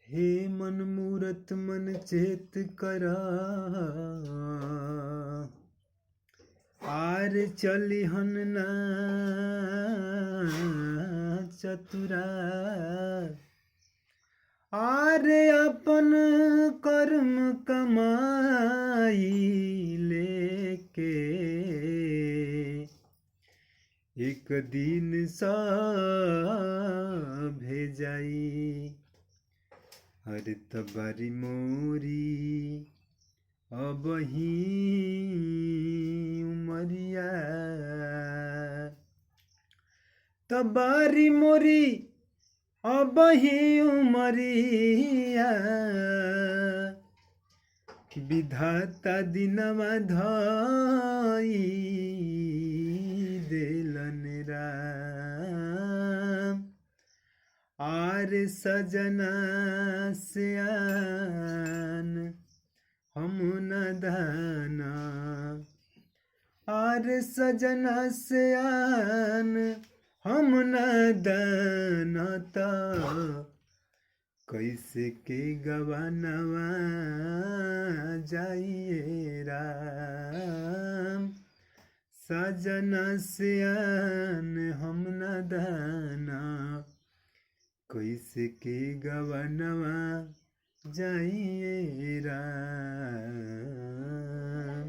हे मन मूरत मन चेत करा, आर चलिहन ना चतुरा। आरे अपन कर्म कमाई लेके एक दिन सब भेजाई। अरे तबारी मोरी अबही उमरिया, तबारी मोरी अबही उमरिया। विधाता दिनवा धई देलन राम। आर सजना सियान हम नदाना, आर सजना सियान हम नदाना। कैसे के गवानवा जाइए राम। सजना सियान हम नदाना, कैसे के गवानवा जाइए राम।